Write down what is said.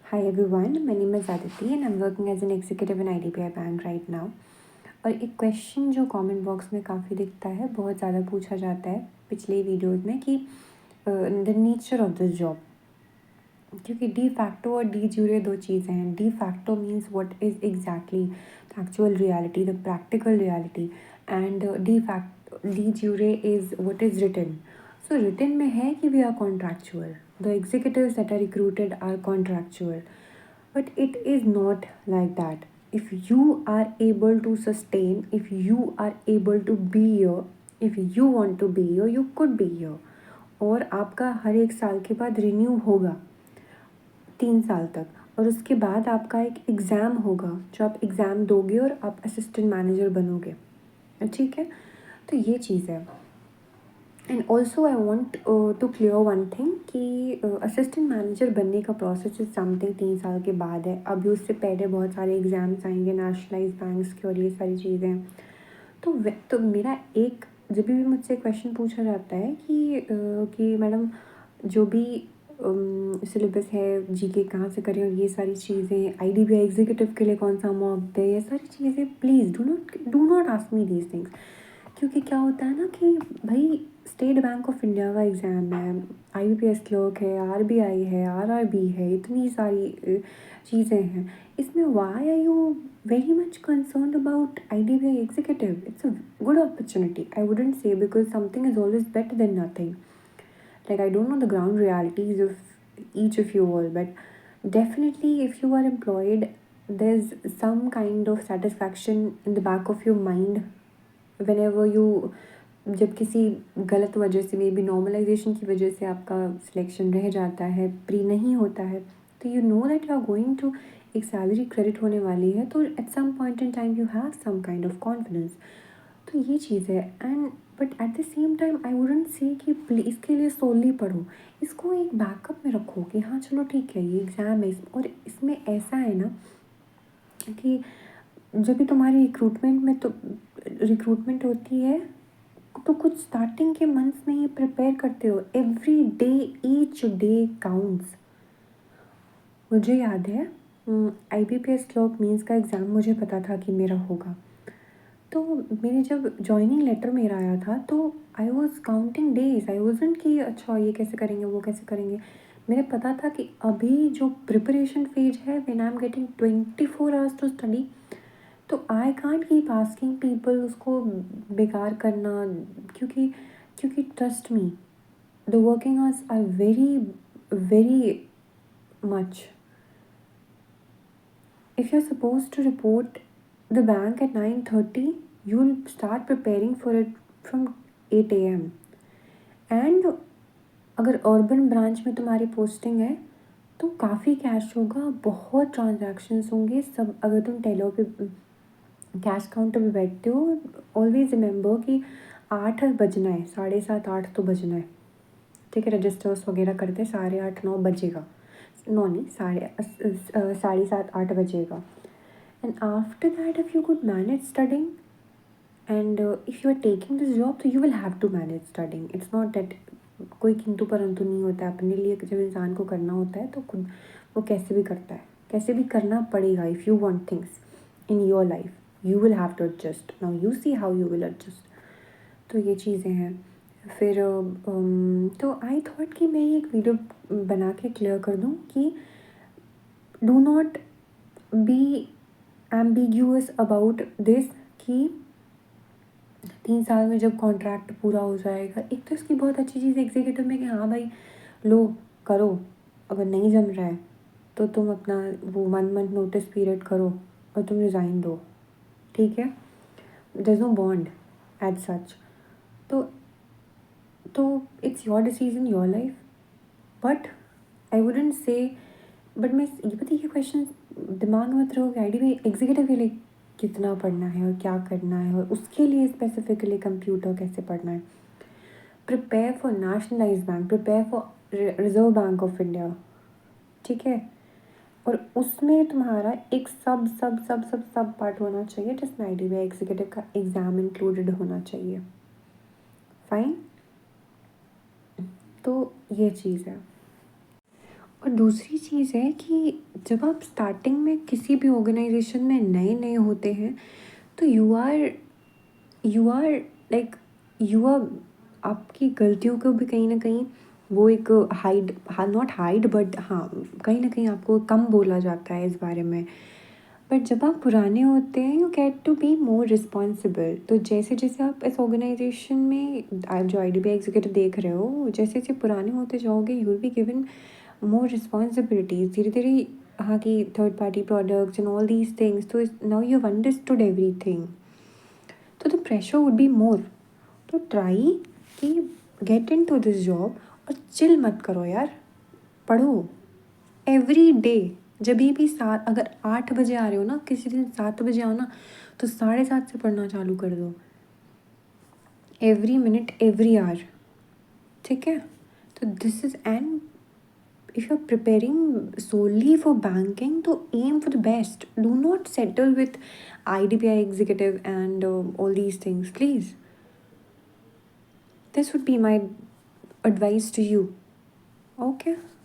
Hi everyone, my name is Aditi and I'm working as an executive in IDBI Bank right now. और एक question जो comment box में काफ़ी दिखता है, बहुत ज़्यादा पूछा जाता है पिछले वीडियोस में कि the nature of this job, क्योंकि डी फैक्टो और डी ज्यूरे दो चीज़ें हैं. De facto means what is exactly the actual reality, the practical reality, and de jure is what is written. So written में है कि we are contractual, the executives that are recruited are contractual. But it is not like that. If you are able to sustain, if you are able to be here, if you want to be here, you could be here. और आपका हर एक साल के बाद renew होगा 3 साल तक, और उसके बाद आपका एक एग्ज़ाम होगा जो आप एग्ज़ाम दोगे और आप असिस्टेंट मैनेजर बनोगे. ठीक है, तो ये चीज़ है. And also I want to clear one thing कि असिस्टेंट मैनेजर बनने का प्रोसेस इज समथिंग 3 साल के बाद है. अभी उससे पहले बहुत सारे एग्ज़ाम्स आएंगे नेशनलाइज बैंक्स के और ये सारी चीज़ें. तो मेरा एक जब भी मुझसे क्वेश्चन पूछा जाता है कि मैडम जो भी सिलेबस है जीके कहाँ से करें और ये सारी चीज़ें, IDBI एग्जीक्यूटिव के लिए कौन सा मॉक दे, ये सारी चीज़ें, please do not ask me these things. क्योंकि क्या होता है ना कि भाई स्टेट बैंक ऑफ इंडिया का एग्ज़ाम है, IBPS क्लर्क है, RBI है, RRB है, इतनी सारी चीज़ें हैं. इसमें why are you very much concern about IDBI executive? It's a good opportunity, I wouldn't say, because something is always better than nothing. Like, I don't know the ground realities of each of you all, but definitely if you are employed, there's some kind of satisfaction in the back of your mind whenever you, जब किसी गलत वजह से, may be normalisation की वजह से आपका selection रह जाता है, प्री नहीं होता है, तो you know that you are going to, एक सैलरी क्रेडिट होने वाली है, तो at some point in time you have some kind of confidence. तो ये चीज़ है. And but at the same time I wouldn't say कि प्लीज़ इसके लिए सोली पढ़ो, इसको एक बैकअप में रखो कि हाँ चलो ठीक है ये एग्ज़ाम है. और इसमें ऐसा है ना कि जब भी तुम्हारी रिक्रूटमेंट होती है तो कुछ स्टार्टिंग के मंथ्स में ही प्रिपेयर करते हो. Every day, each day counts. मुझे याद है IBPS क्लर्क मीन्स का एग्ज़ाम मुझे पता था कि मेरा होगा. तो मेरे जब जॉइनिंग लेटर मेरा आया था तो I was counting days. I wasn't कि अच्छा ये कैसे करेंगे वो कैसे करेंगे. मेरे पता था कि अभी जो प्रिपरेशन फेज है, when I am getting 24 hours to study, तो I can't keep asking people उसको बेकार करना. क्योंकि क्योंकि trust me, the working hours are very very much. If you're supposed to report the bank at 9:30, you'll start preparing for it from 8 a.m. And अगर urban branch में तुम्हारी posting है तो काफ़ी कैश होगा, बहुत ट्रांजैक्शंस होंगे सब. अगर तुम टेलर पे कैश काउंटर पे बैठते हो, ऑलवेज रिमेंबर कि 8 बजना है, 7:30 8 तो बजना है. ठीक है, रजिस्टर्स वगैरह करते 8:30 9 बजेगा. 9 नहीं, 7:30 8 बजेगा. And after that, if you could manage studying, and if you are taking this job, so you will have to manage studying. It's not that कोई किंतु परंतु नहीं होता है. अपने लिए जब इंसान को करना होता है तो खुद वो कैसे भी करता है, कैसे भी करना पड़ेगा. If you want things in your life you will have to adjust. Now you see how you will adjust. तो ये चीज़ें हैं. फिर तो आई थॉट कि मैं एक वीडियो बना के क्लियर कर दूँ कि do not be ambiguous about this. कि 3 साल में जब कॉन्ट्रैक्ट पूरा हो जाएगा, एक तो इसकी बहुत अच्छी चीज़ एग्जीक्यूटिव में कि हाँ भाई लो करो, अगर नहीं जम रहा है तो तुम अपना वो 1 मंथ नोटिस पीरियड करो और तुम रिज़ाइन दो. ठीक है, there is no bond as such. तो it's your decision, your life. But I wouldn't say, but मैं ये पता ये क्वेश्चन दिमाग में मत रहो कि IDBI एग्जीक्यूटिव के लिए कितना पढ़ना है और क्या करना है और उसके लिए स्पेसिफिकली कंप्यूटर कैसे पढ़ना है. Prepare for nationalise bank, prepare for reserve bank of India. ठीक है, और उसमें तुम्हारा एक सब पार्ट होना चाहिए जिसमें IDBI एग्जीक्यूटिव का एग्ज़ाम इंक्लूडेड होना चाहिए. फाइन, तो ये चीज़ है. और दूसरी चीज़ है कि जब आप स्टार्टिंग में किसी भी ऑर्गेनाइजेशन में नए-नए होते हैं, तो you are like you are आपकी गलतियों को भी कहीं न कहीं वो एक हाइड हाँ, नॉट हाइड बट हाँ, कहीं न कहीं आपको कम बोला जाता है इस बारे में। बट जब आप पुराने होते हैं you get to be more responsible. तो जैसे-जैसे आप इस ऑर्गेनाइजेशन में आप जो आईडीबीआई एग्ज़ीक्यूटिव देख रहे हो, जैसे-जैसे पुराने होते जाओगे you will be given more responsibilities धीरे-धीरे। हाँ, कि third party products and all these things, तो now you have understood everything, तो the pressure would be more. तो ट्राई कि गेट इनटू दिस जॉब और चिल मत करो यार, पढ़ो एवरी डे। जभी भी सात अगर 8 बजे आ रहे हो ना, किसी दिन 7 बजे आओ ना, तो 7:30 से पढ़ना चालू कर दो। एवरी मिनट एवरी आवर, ठीक है? तो this is and if you're preparing solely for banking, to aim for the best. Do not settle with IDPI executive and all these things, please. This would be my advice to you. Okay.